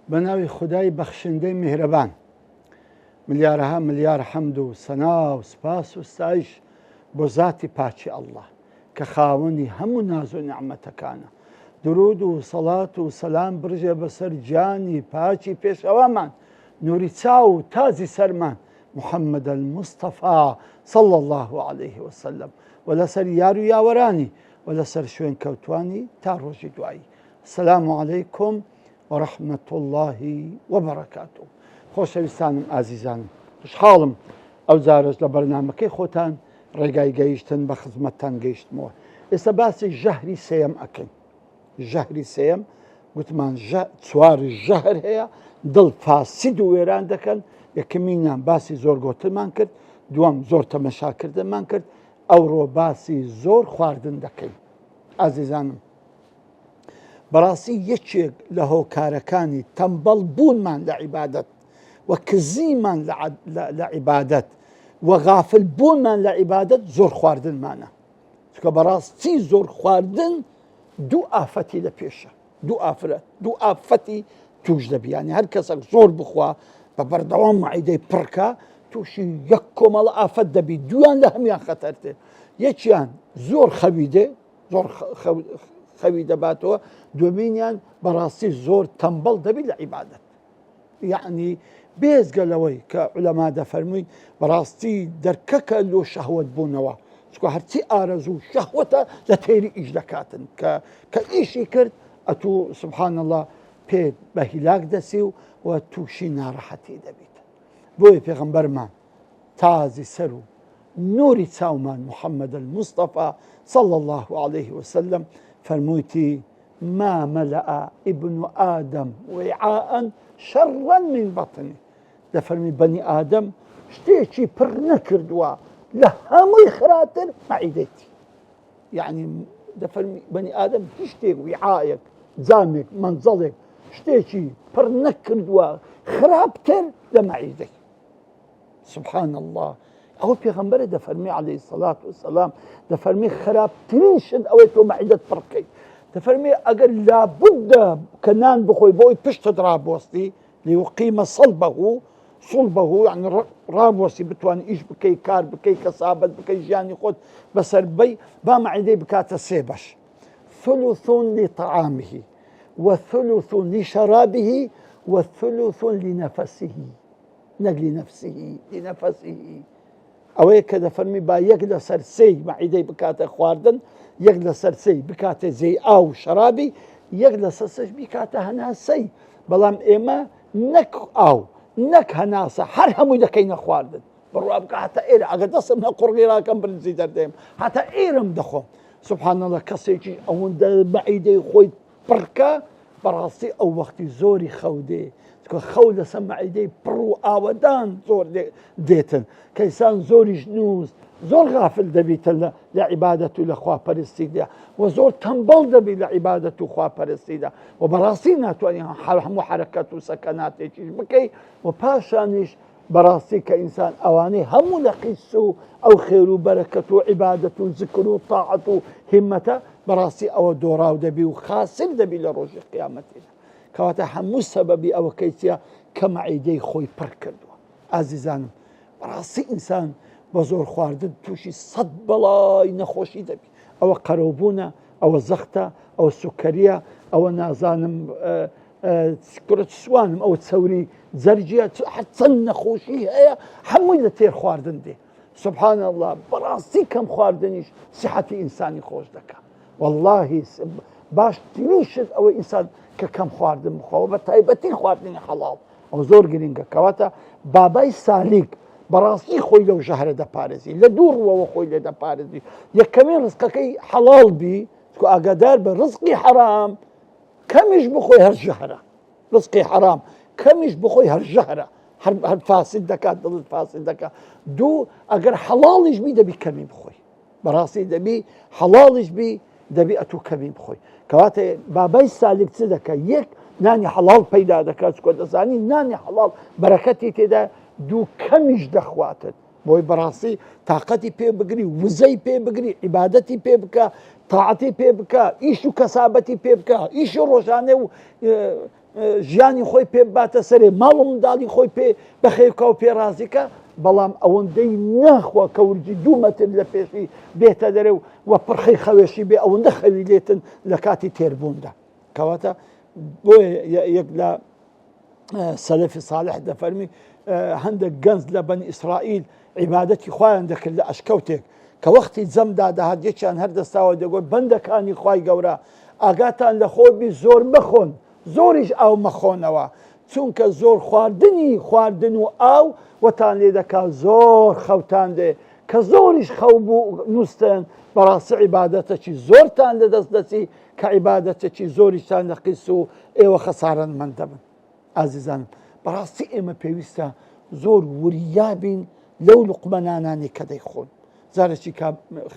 بناوی خدای بخشنده مهربان، ملیارها ملیار حمد و ثنا و سپاس و ستایش بۆ ذاتی پاچی الله کە خاوەنی هەموو ناز و نعمەتەکانە. درود و سەڵات و سەلام برژێ بەسەر جانی پاچی پێشەوامان، نوری چاو و تازی سەرمان محەممەد المستەفا صلی الله عليه وسلم، و لەسەر یار و یاوەرانی و لەسەر شوێن کەوتوانی تا ڕۆژی دوایی. السلام علیکم ورحمة الله وبركاته. خۆشەویستانم ئازیزانم، خوشحاڵم ئەو جارەش لە بەرنامەکەی خۆتان ڕێگای گەیشتن بە خزمەتتان گەیشتمەوە. ئێستا باسی ژەهری سێیەم ئەکەین. ژەهری سێیەم گوتمان چوار ژەهر هەیە، دڵ فاسید و وێران دەکەن. یەکەمینیان باسی زۆر گۆتنمان کرد، دووەم زۆر تەمەشاکردنمان کرد، ئەوڕۆ باسی زۆر خواردن دەکەین. ئازیزانم، بەڕاستی یەکێک لە هۆکارەکانی تەمبەڵ بوونمان لە عیبادەت و کزیمان لە عیبادەت و غافل بوونمان لە عیبادەت زۆر خواردنمانە. چونکە بەڕاستی زۆر خواردن دوو ئافەتی لە پێشە، دوو ئافەتی توش دەبی. یانی هەر کەسێک زۆر بخوا بە بەردەوام معیدەی پڕکە تووشی یەک کۆمەڵە ئافەت دەبی، دویان لە هەمیان خەتەرتێ. یەکیان زۆر خەویدێ، زۆر خەوی دەباتەوە، دومینیان بەڕاستی زۆر تەمبەڵ دەبی لە عیبادەت. یعنی بێزگەلەوەی کە عولەما دەفەرمووین بەڕاستی دەرکەکە لۆ شەهوەت بوونەوە، چکە هەرچی ئارەزوو شەهوەتە لە تێری ئیش دەکاتن کە ئیشی کرد ئەتوو سبحان الله پێ بە هیلاک دەسی و تووشی ناڕەحەتی دەبیت. بۆیە پێغەمبەرمان تازی سەر و نوری چاومان محەممەد المستەفا صلی الله عليه وسلم فەرموویتی ما ملأ ابن آدم وعاء شرا من بطنه. دەفەرمی بەنی ئادەم شتێکی پڕ نەکردووە لە هەمووی خراتر مەعیدەتی. یعنی دەفەرمی بەنی ئادەم هیچ شتێک وعاەک، جامێک، مەنزەڵێک شتێکی پڕ نەکردووە خراپتر لە مەعیدەی. سبحان الله. ئەوە پێغەمبەرە دەفەرمی عەلەیهی سەڵات وسەلام، دەفەرمی خراپترین شت ئەوەی تۆ مەعیدەت پڕ بکەیت. دەفەرمی ئەگەر لابودە کە نان بخۆی بۆی پشتت ڕابوەستی لیوقیمە صلبه یعنی ڕابوەستی بتوانانی ئیش بکەی، کار بکەی، کەسابەت بکەی، ژیانی خۆت بەسەر بەی، با مەعیدەی بکاتە سێ بەش: ثلث لطعامه وثلث لشرابه وثلث لنفسه. نەک لنفسه، لنفسه. ئەوەیە کە دەفەرمی با یەک لەسەر سێی مەعیدەی بکاتە خواردن، یەک لەسەر سێی بکاتە جێی ئاو شەرابی، یەک لەسەر سێش بکاتە هەناسەی. بەڵام ئێمە نەک ئاو نەک هەناسە هەر هەمووی دەکەینە خواردن. بڕوا بکە هەتا ئێرە ئەگەر دەستم نە قوڕگیراکەم برنجی دەردەیم هەتا ئێرەم دەخۆم. سبحان الله. کەسێکی ئەوەندە مەعیدەی خۆی پڕکە بەڕاستی ئەو وەختی زۆری خەودێ، چکە خەو لەسەر مەعیدەی پڕ و ئاوەدان زۆر دێتن کە ئینسان زۆریش نووس، زۆر غافل دەبیتە لە عیبادەت و لە خواپەرستیدا و زۆر تەمبەڵ دەبی لە عیبادەت و خواپەرستیدا و بەڕاستی ناتوانانی هەموو حرەکەت و سەکەناتێکیش بکەی. و پاشانیش بەڕاستی کە ئینسان ئەوانەی هەموو لە قیس و ئەو خێر و بەرەکەت و عیبادەت و زکر و تاعەت و هیمەتە بەڕاستی ئەوە دۆڕاو دەبی و خاسر دەبی لە ڕۆژی قیامەتیدا. کەواتە هەموو سەبەبی ئەوە کەیتە کە مەعیدەی خۆی پڕ کردووە. ئازیزانم، بەڕاستی ئینسان بە زۆر خواردن تووشی سەد بەڵای نەخۆشی دەبی. ئەوە قەرەوبوونە، ئەوە زەختە، ئەوە سوکەریە، ئەوە نازانم کرت سوانم، ئەوە چەوری جەرجیە، چەند نەخۆشی هەیە هەمووی لە تێر خواردن دێ. سبحان الله. بەڕاستی کەم خواردنیش سیحەتی ئینسانی خۆش دەکات. واللهی باشترین شت ئەوە ئینسان کە کەم خواردن بخۆوە، بە تایبەتی خواردنی حەڵاڵ. ئەو زۆر گرنگە. کەواتە بابای سالیک بەڕاستی خۆی لەو ژەهرە دەپارێزی، لە دوو ڕووەوە خۆی لێ دەپارێزی. یەکەمین ڕزقەکەی حەڵاڵ بی، چکە ئاگادار بە ڕزقی حەرام کەمیش بخۆی هەر ژەهرە. ڕزقی حەرام کەمیش بخۆی هەر ژەهرە. هەر فاسد دەکات دڵت فاسد دەکات. دوو ئەگەر حەڵاڵیش بی دەبی کەمی بخۆی، بەڕاستی دەبی حەڵاڵیش بی دەبی ئەتوو کەمی بخۆی. کەواتە بابای سالک چ دەکات؟ یەک نانی حەڵاڵ پەیدا دەکات، چکۆ دەزانی نانی حەڵاڵ بەرەکەتی تێدا، دوو کەمیش دەخواتت بۆی بەڕاستی تااقەتی پێ بگری، وزەی پێ بگری، عیبادەتی پێ بکە، تاعەتی پێ بکە، ئیش و کەسابەتی پێ بکە، ئیشی ڕۆژانێ و ژیانی خۆی پێ باتە سەرێ، ماڵ و منداڵی خۆی پێ بەخێوکە و پێڕازیکە. بەڵام ئەوەندەی ناخوا کە ورجی 2 مەتر لە پێشی بێتە دەرێ و پڕخەی خەوێشی بێ، ئەوەندە خەوی لێتن لە کاتی تێربووندا. کەواتە بۆیە یەک لە سەلەفی صالح دەفەرمی هەندێک گەنج لە بەنی ئیسرائیل عیبادەتی خۆیان دەکرد لە ئەشکەوتێک، کە وەختی جەمدا داهات یەکیان هەردەستاوە دەگوت بەندەکانی خوای گەورە ئاگاتان لە خۆبی زۆر مەخۆن، زۆریش ئاو مەخۆنەوە، چونکە زۆر خواردن و ئاو وەتان لێ دەکات زۆر خەوتان دێ، کە زۆریش خەو بوو نووسن بەڕاستی عیبادەتێکی زۆرتان لەدەست دەچی، کە عیبادەتێکی زۆریشتان دەقیس و ئێوە خەسارەتمەند دەبن. ئازیزانم بەڕاستی ئێمە پێویستە زۆر وریابین لەو لوقمەنانانی کە دەیخۆن. زارێکی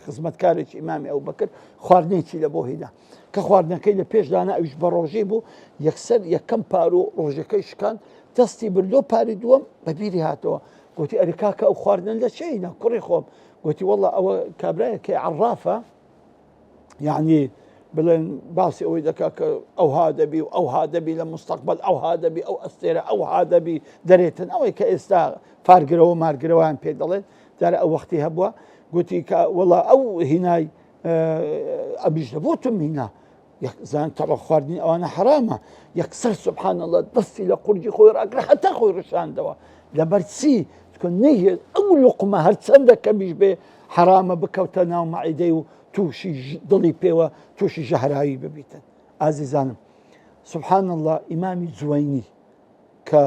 خزمەتکارێکی ئیمامی ئەوبەکر خواردنێکی لە بۆ هێنا، کە خواردنەکەی لە پێشدانا ئەویش بە ڕۆژێ بوو، یەکسەر یەکەم پار و ڕۆژەکەی شکان، دەستی بردۆ پاری دووەم بەبیری هاتەوە، گوتی ئەرێ کاکە ئەو خواردن لە چێینە کوڕی خۆم؟ گوتی وەڵڵا ئەوە کابرایەکەی عەرافە، یعنی بڵێن باسی ئەوەی دەکا کە ئەوها دەبی و ئەوها دەبی لە مستەقبەل، ئەوها دەبی ئەو ئەستێرە ئەوها دەبی دەرێتن، ئەوەی کە ئێستا فارگرەوە مارگرەوەیان پێ دەڵێن دارە ئەو وەختی هەبووە. گوتی کە وەڵا ئەو هینای ئەبیش دەبۆتم هینا زان تەڕە خواردنی ئەوانە حرامە، یەکسەر سوبحان الله دەستی لە قورجی خۆی ڕاگرە هەتا خۆی ڕشاندەوە. لەبەر چی؟ چکە نەیهێت ئەو لوقمە هەرچەندە کەمیش بێ حرامە بکەوتە ناو مەعیدەی و تووشی دڵی پێوە تووشی ژەهراوی ببیتن. ئازیزانم سبحان الله ئیمامی جوەینی کە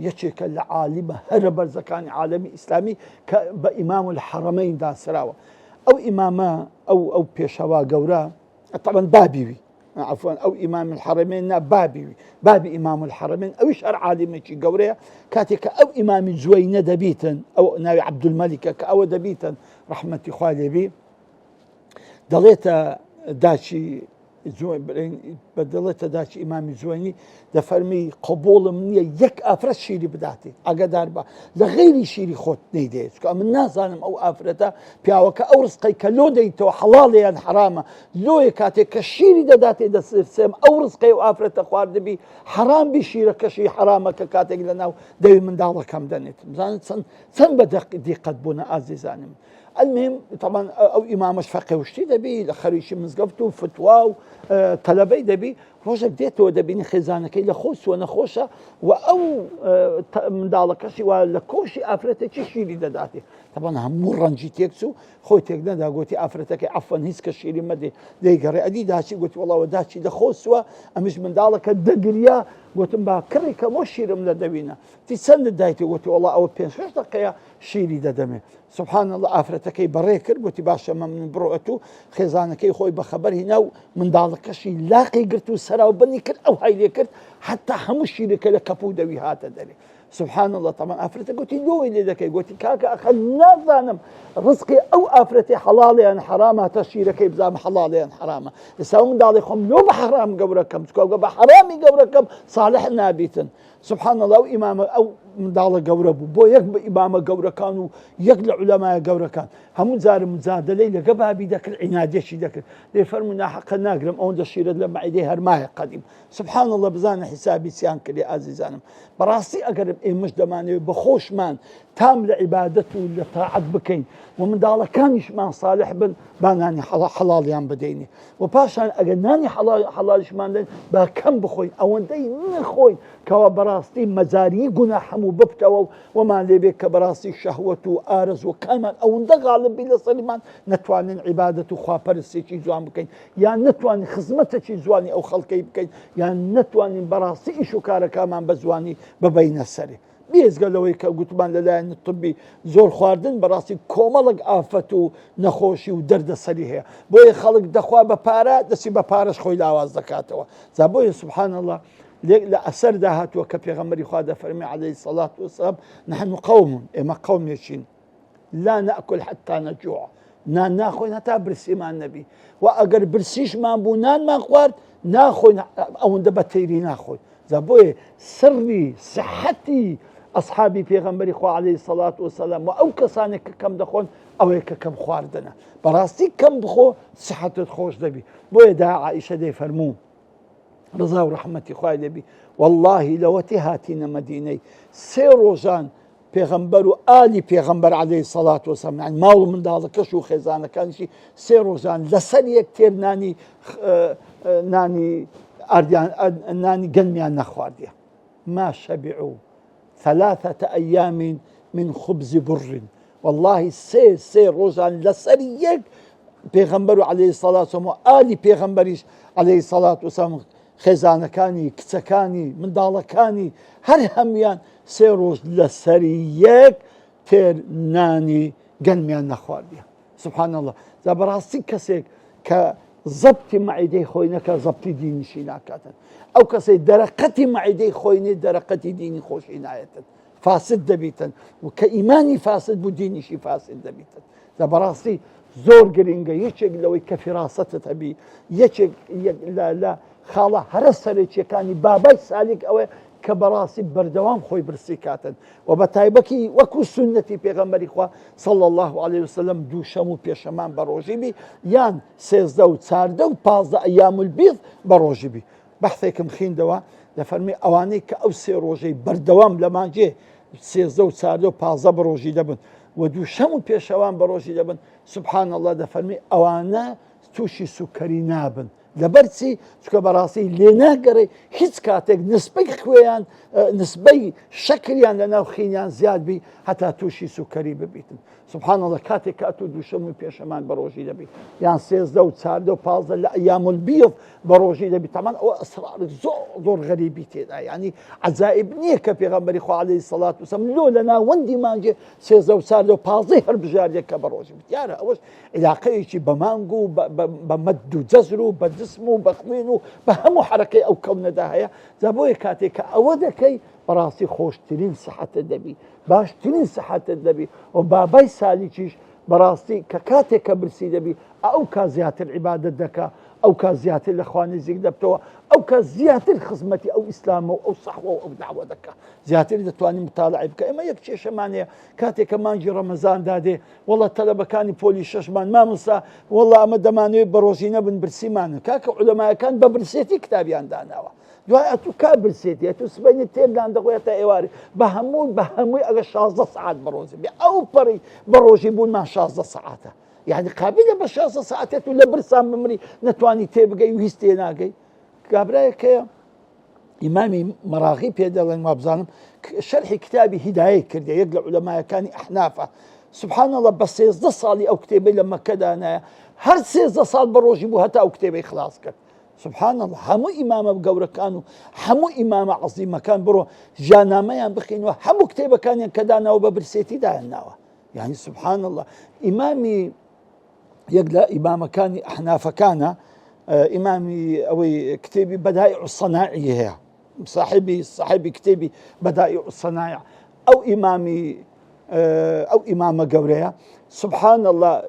یەکێکە لە عالیمە هەرە بەرزەکانی عالەمی ئیسلامی کە بە ئیمام الحەرەمەین داسراوە، ئەو ئیمامە ئەو پێشەوا گەورە طبعاً بابیوی عفوان ئەو ئیمام الحەرەمەین نا بابیوی، بابی ئیمام الحەرەمەین ئەویش هەر عالیمێکی گەورەیە. کاتێککە ئەو ئیمامی جوەینە دەبیتن، ئەو ناوی عەبدولمەلیکە کە ئەوە دەبیتن ڕەحمەتی خوا لێبی، دەڵێتە داچی بەدڵێتە داچی ئیمامی جوێنی دەفەرمی قبوڵم نییە یەک ئافرەت شیری بداتێ، ئەگەدار بە لە غەیری شیری خۆت نەیدێت، چکە من نازانم ئەو ئافرەتە پیاوەکە ئەو ڕزقەی کە لۆ دەیتەوە حەڵاڵیان حرامە، لۆیە کاتێک کە شیری دەداتێ دەسرسێم ئەو ڕزقەی و ئافرەتە خواردبی حرام بی شیرەکەشی حرامە کە کاتێک لە ناو دەوی منداڵەکەم دەنێت. بزانێت چەند بە دیقەت بوونە ئازیزانم. المهم طبعا ئەو ئیمامەش فەقێوشتی دەبی لە خەریکی مزگەفت و فتوا و تەلەبەی دەبی، ڕۆژێک دێتەوە دەبینی خێزانەکەی لە خۆسوە نەخۆشە و ئەو منداڵەکەشی وا لە کۆشی ئافرەتێکی شیری دەداتێ. طبعا هەموو ڕەنجی تێکچوو خۆی تێک نەدا، گوتی ئافرەتەکەی عەفوەن هیچ کە شیری مەدێ، دەیگەڕێ ئەدی داچی گوتی وەڵاوە داچی لە خۆسوە، ئەمیش منداڵەکە دەگریا، گوتم با کڕی کە بۆ شیرم لە دەوینە، تی چەندت دایتی؟ گوتی وەڵا ئەوە 5-6 دقەیە شیری دەدەمێ. سبحان الله ئافرەتەکەی بەڕێ کرد، گوتی باشە من بڕۆەت و خێزانەکەی خۆی بەخەبەر هینا و منداڵەکەشی لاقی گرت و سەراو بنی کرد، ئەو هایلێ کرد حتا هەموو شیرەکە لە کەپوو دەوی هاتە دەرێ. سبحان الله طبعا ئافرەتە گوتی لۆی لێ دەکەی، گوتی کاکە ئەخە نازانم ڕزقی ئەو ئافرەتی حەڵاڵیان حرامە تا شیرەکەی بزانم حەڵاڵیان حرامە، ئێستا منداڵی خۆم لۆ بە حرام گەورەکەم، چکۆگە بە حرامی گەورەکەم صالح نابیتن. سبحان الله ئەو ئیمامە ئەو منداڵە گەورە بوو بۆ یەک بە ئیمامە گەورەکان و یەک لە عولەمایە گەورەکان هەموو جارە مجادلەی لەگە بابی دەکرد، عنادێکی دەکرد، دێ فەرموو ناحەقە ناگرم ئەوەندە شیرت لە مەعیدەی هەرمایە قەدیم. سبحان الله بزانە حیسابی چیان کردێ. ئازیزانم بەڕاستی ئەگەر ئێمەش دەمانەوێت بە خۆشمان تام لە عیبادەت و لە تاعەت بکەین و منداڵەکانیشمان صالح بن، با نانی حەڵاڵیان بدەینێ و پاشان ئەگەر نانی حەڵالیشمان دەین با کەم بخۆین، ئەوەندەی نەخۆین کەوا بەڕاستی مەجاری گوناه هەموو ببتەوە و وەمان لێبێت کە بەڕاستی شەهوەت و ئارەز و کامان ئەوەندە غاڵب بی لە سەریمان نەتوانین عیبادەت و خواپەرستێکی جوان بکەین، یان نەتوانین خزمەتێکی جوانی ئەو خەڵکەی بکەین، یان نەتوانین بەڕاستی ئیش و کارەکەمان بە جوانی ببەینە سەرێ. بێزگەلەوەی کە گوتمان لەلایەن طبی زۆر خواردن بەڕاستی کۆمەڵک ئافەت و نەخۆشی و دەردەسەری هەیە، بۆیە خەڵک دەخوا بە پارە دەستی بە پارەش خۆی لاواز دەکاتەوە. جا بۆیە سبحان الله لأسر داهات وكفي غمري خواده فرمي عليه الصلاة والسلام نحن قوم إما قوم يشين لا نأكل حتى نجوع ناخذ حتى برسي مع النبي وأجر برسيش ما بونان ما خوارد ناخذ أو ندبتيري ناخذ زبوي سري صحتي أصحابي في غمري خوا عليه الصلاة والسلام وأو كسانك كم دخون أو هيك كم خواردنا براستي كم بخو صحة خوش دبي بوي دا عائشة دي فرمون رضا ورحمتي خواه دبي والله لو تهاتينا مديني سيروزان پیغمبر و آلی پیغمبر علیه الصلاة والسلام يعني ماول من داڵ کەش و خێزانەکانشی سێ ڕۆژان لەسەر یەکتێر نانی گەنمیان نەخواردیە ما شبعوا 3 أيام من خبز بر والله سێ ڕۆژان لەسەر یەک پیغمبر علیه الصلاة والسلام و آلی پیغمبریش علیه الصلاة والسلام خێزانەکانی کچەکانی منداڵەکانی هەر هەمویان سێ ڕۆژ لەسەری یەک تێر نانی گەنمیان نەخواردیە سبحان الله جا بەڕاستی کەسێک کە زەبتی مەعیدەی خۆی نەکە زەبتی دینیشی ناکاتن ئەو کەسەی دەرەقەتی مەعیدەی خۆی نێ دەرەقەتی دینی خۆشی نایەتن فاسد دەبیتن و کە ئیمانی فاسد بوو دینیشی فاسد دەبیتن جا بەڕاستی زۆر گرنگە یەکێک لەوەی کە فراستت هەبی یەکێک لە خاڵە هەرە سەرەکیەکانی بابای سالیک ئەوەیە کە بەڕاستی بەردەوام خۆی برسی کاتن و بە تایبەتی وەکو سنەتی پێغەمبەری خوا صلی الله عليه وسلم دوو شەم و پێشەمان بە ڕۆژی بی یان 13 و 14 و 15 ئەیام البیض بە ڕۆژی بی بەحثێکم خیندەوە لە فەرمی ئەوانەی کە ئەو سێ ڕۆژەی بەردەوام لە مانجێ 13 و 14 و 15 بە ڕۆژی دەبن و دوو شەم و پێشەوان بە ڕۆژی دەبن سبحان الله دەفەرمی ئەوانە تووشی سوکەری نابن لەبەرچی چکە بەڕاستی لێ ناگەڕێ هیچ کاتێک نسبەی خوێیان نسبەی شەکریان لە ناو خینیان زیاد بی هەتا تووشی سوکەری ببیتن سبحان الله کاتێک کات و دووشەم و پێشەمان بە ڕۆژی دەبی یان 13 و 14 و 15 لە ئەیام البیض بە ڕۆژی دەبی تەمان ئەوە ئەسرار زۆر غەریبی تێدا یعنی عەجائب نییە کە پێغەمبەری خوا عەلەیهی سەڵات وسەلام لۆ لە ناوەندی مانجێ 13 و 14 و 15 هەر بژاردێک کە بە ڕۆژی بێت یارە ئەوەش علاقەیەکی بە مانگ و بە مەد و جەزر و بە جسم و بە خوێن و بە هەموو حرەکەی ئەو کەونەدا هەیە جا بۆیە کاتێک کە ئەوە دەکەی بەڕاستی خۆشترین سەحەتت دەبی باشترین سەحەتت دەبی و بابای سالیکیش بەڕاستی کە کاتێک کە برسی دەبی ئەو کا زیاتر عیبادەت دەکا ئەو کا زیاتر لە خوا نزیک دەبتەوە ئەو کە زیاتر خزمەتی ئەو ئیسلامە و ئەو سەحوە و ئەو داوە دەکا زیاتر دەتوانین متاڵعی بکە ئێمە یەک کێشەمان هەیە کاتێک کە مانگی ڕەمەزان دادێ وەڵڵا تەلەبەکانی پۆلی شەشمان مامۆستا وەڵڵا ئەمە دەمانوێت بە ڕۆژی نەبن برسیمانن کاکە عولەمایەکان بە برسێتی کتابیان داناوە دوای ئەتوو کا برسێتی ئەتوو سبەینی تێدان دەخۆێتە ئێواری بە هەمووی ئەگە 16 سعات بە ڕۆژی بێ ئەو پەڕی بە ڕۆژی بوونمان 16 سعاتە يعني قابلة ب 16 ساعات ولا برسام بمري نتواني تبقى وهستي ناقي كابرايك إمامي مراغي بيدل ما بزانم شرح كتابي هداية كردي يقلع علماء كان أحنافه سبحان الله بس 16 صالي أو كتابي لما كذا أنا هر 16 صال بروجي بو هتا أو كتابي خلاص كر سبحان الله همو إمامة بقورة كانوا همو إمامة عظيمة كان برو جاناميان بخينوا همو كتابة كان كذا أنا وببرسيتي دا الناوة يعني سبحان الله إمامي يقلا إمام كان أحناف كان إمامي أو كتابي بدائع الصناعي هي صاحبي كتابي بدائع الصنايع أو إمامي أو إمامة قورية سبحان الله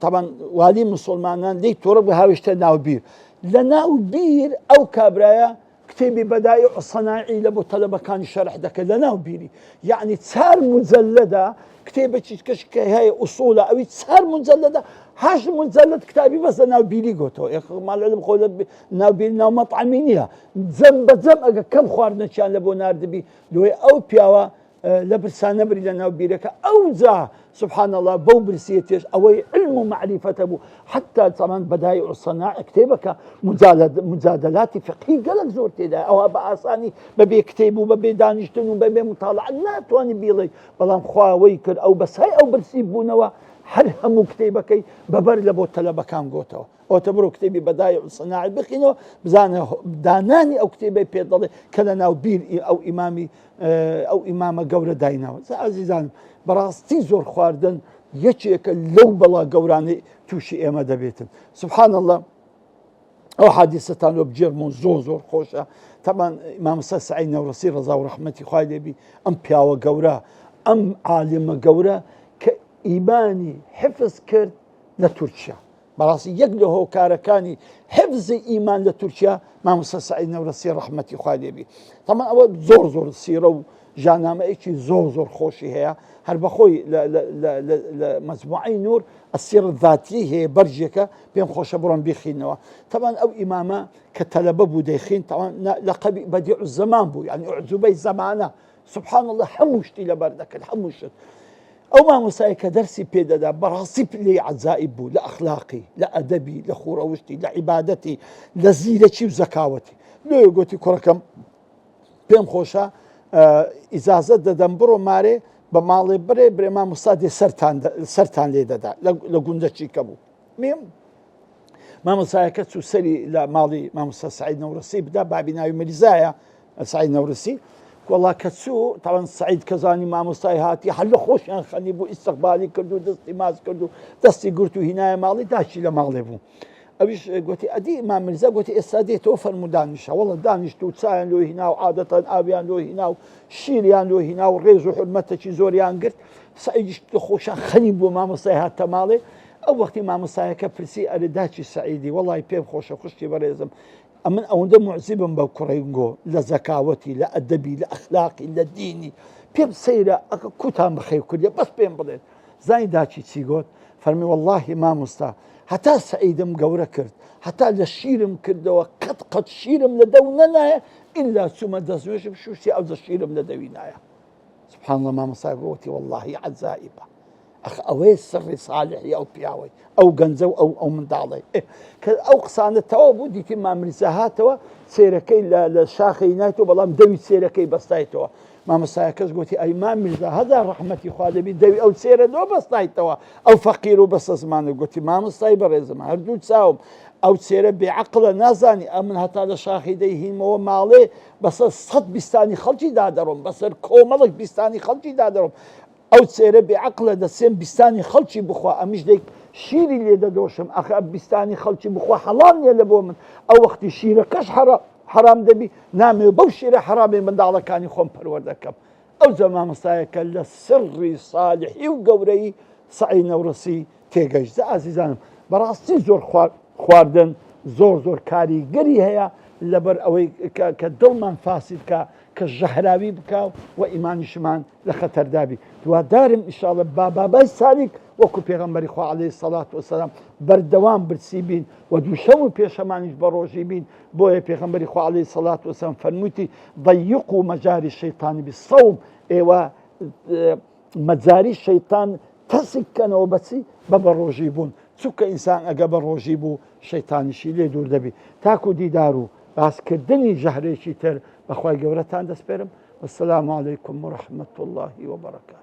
طبعا والي مسلمان لي تورب هاوشت ناوبير لناوبير أو كابرايا كتابي بدائع الصناعي لبو طلبة كان شرح دك لناوبيري يعني تسار مزلدة كتابة كشك هاي أصولة أو تسار مزلدة هاش مزلد كتابي بس ناوبيري قوتو يا أخي مع العلم قول ناوبيري ناو مطعمينيها زم بزم كم خواردنا كان لبو ناردبي لو أو بياوا لبرسان نبري لنا وبيرك أوزع سبحان الله بو برسيتش أو علم ومعرفة أبو حتى طبعا بدايع الصناعة كتابك مجادلات فقهية قالك زورتي ده أو بأساني ببي كتاب وببي دانشتن وببي مطالعة لا تواني بيلي بلام خواويكر أو بس هاي أو برسيبونوا هر همو كتابك ببر لبو طلبكان قوتوا أو تبرو كتابي بدايع الصناعة بخينو بزانه داناني أو كتابي بيضلي كلنا أو بير أو إمامي أو إمامة قورة دايناو عزيزان براستي زور خواردن يشيك لو بلا قوراني توشي إما دبيتن سبحان الله ئەو حادیسەتان لۆ بجێرمەوە زۆر خۆشە. طبعا مامۆستا سەعید نەورەسی ڕەزا و ڕەحمەتی خوای لێبی ئەم پیاوە گەورە ئەم عالمە گەورە کە ئیمانی حفظ کرد لە تورکیا. بەڕاستی یەک لە هۆکارەکانی حفزی ئیمان لە تورکیا مامۆستا سەعید نەورەسی ڕەحمەتی خوای لێبی. طبعا ئەوە زۆر سیرە و ژانامەیەکی زۆر خۆشی هەیە، هەر بەخۆی لە مەجموعەی نور ئەسیرە ذاتی هەیە بەرجێکە پێم خۆشە بڕۆن بیخینەوە. طبعا ئەو ئیمامە کە تەلەبە بوو دەیخین لەقەبی بەدیع الزەمان بوو، یعنی عجوبەی زەمانە. سبحان الله هەموو شتی لەبەر دەکرد، هەموو شت. ئەو مامۆستایە کە دەرسی پێدەدا بەڕاستی لێ عەجائب بوو، لە ئەخلاقی، لە ئەدەبی، لە خوڕەوشتی، لە عیبادەتی، لە زیرەکی و زەکاوەتی. لێ گوتی کوڕەکەم پێم خۆشە ئیجازەت دەدەم بڕۆ مارێ بە ماڵێ برێ مامۆستا دێ سەرتان لێ دەدا لە گوندەچی کە بوو. مامۆستایەکە چوو سەری لە ماڵی مامۆستا سەعید نەورەسی بدا، بابی ناوی مەریزایە سەعید نەورەسی. وەڵا کە چوو تاوان سەعید کەزانی مامۆستای هاتی هەر لە خۆشیان خەنی بوو، ئیستقبالی کرد و دەستی ماز کرد و دەستی گرت و هینایە ماڵی داچی لە ماڵێ بوو. ئەویش گوتی ئەدی مام میرزا گوتی ئێستا دێتەوە فەرموو دانیشە. وەڵا دانیشت و چایان لۆ هینا و عادەتەن ئاویان لۆ هینا و شیریان لۆ هینا و ڕێز و حورمەتێکی زۆریان گرت. سەعیدیش خۆشیان خەنی بوو مامۆستای هاتە ماڵێ. ئەو وەختی مامۆستایەکە پرسی ئەرێ داچی سەعیدی وەڵی پێم خۆشە خوشتی بەڕێزم، ئەمن ئەوەندە معجزبم بەو کوڕینگۆ لە زەکاوەتی، لە ئەدەبی، لە ئەخلاقی، لە دینی پێم سەیرە ئەگە کوتان بخەی کوردی بەس پێم بڵێن. زانی داچی چی گوت؟ فەرمی وەڵڵاهی مامۆستا هەتا سەعیدم گەورە کرد، هەتا لە شیرم کردەوە قەت شیرم لە دەو نەنایە ئیلا چوومە دەستێژم شوشتی ئەو شیرم لە دەوی نایە. سبحان الله مامۆستا گوتی وەڵڵاهی عەجائبە. ئەوەیە سڕی ساڵحی ئەو پیاوەی ئەو گەنجە و ئەو منداڵی کە ئەو قسانە تەوا بوو. دیتی مام میرزا هاتەوە سێرەکەی لە شاخەی نایتەوە، بەڵام دەوی سێرەکەی بەستایتەوە. مامۆستایەکەس گوتی ئەی مام میرزا هەدا ڕەحمەتی خوا لێبی دەوی ئەو سێرە لۆ بەستایتەوە، ئەو فەقیر و بەسە زمانە. گوتی مامۆستای بەڕێزم هەردوو چاوم ئەو سێرە بێعەقڵە نازانی ئەمن هەتا لە شاخی دەیهینمەوە ماڵێ بەسەر 100 بیستانی خەڵکی دادەڕۆم، بەسەر کۆمەڵک بیستانی خەڵکی دادەڕۆم. ئەو سێرە بێعەقڵە دەسێن بیستانی خەڵکی بخوا، ئەمیش دەی شیری لێ دەدۆشم. ئەخە بیستانی خەڵکی بخوا حەڵال نیە لە بۆ من. ئەو وەختی شیرەکەش حرام دەبی نامێ بەو شیرە حرامێ منداڵەکانی خۆم پەروەردەکەم. ئەو زەمامۆستایەکە لە سڕی ساڵحی و گەورەی سەعید نەورەسی تێگەیشت. ئازیزانم بەڕاستی زۆر خواردن زۆر کاریگەری هەیە لەبەر ئەوەی کە دڵمان فاسد کە کە ژەهراوی بکە و ئیمانیشمان لە خەتەردابی. دووادارم ئینشاڵڵا بابای سالیک وەکو پێغەمبەری خوا عەلەیهی سەڵات وەسەلام بەردەوام برسی بین و دووشەم و پێشەمانیش بە ڕۆژی بین. بۆیە پێغەمبەری خوا عەلەیهی سەڵات وەسەلام فەرمووتی ضەیقوا مەجاری شەیطان بالصەوم، ئێوە مەجاری شەیطان تەسک کەنەوە بەچی بە ڕۆژی بوون. چونکە ئینسان ئەگە بە ڕۆژی بوو شەیطانیشی لێ دوور دەبی. تاکو دیدار و باسکردنی ژەهرێکی تر بەخوای گەورەتان دەسپێرم. والسلام علیکم ورحمة الله وبركاته.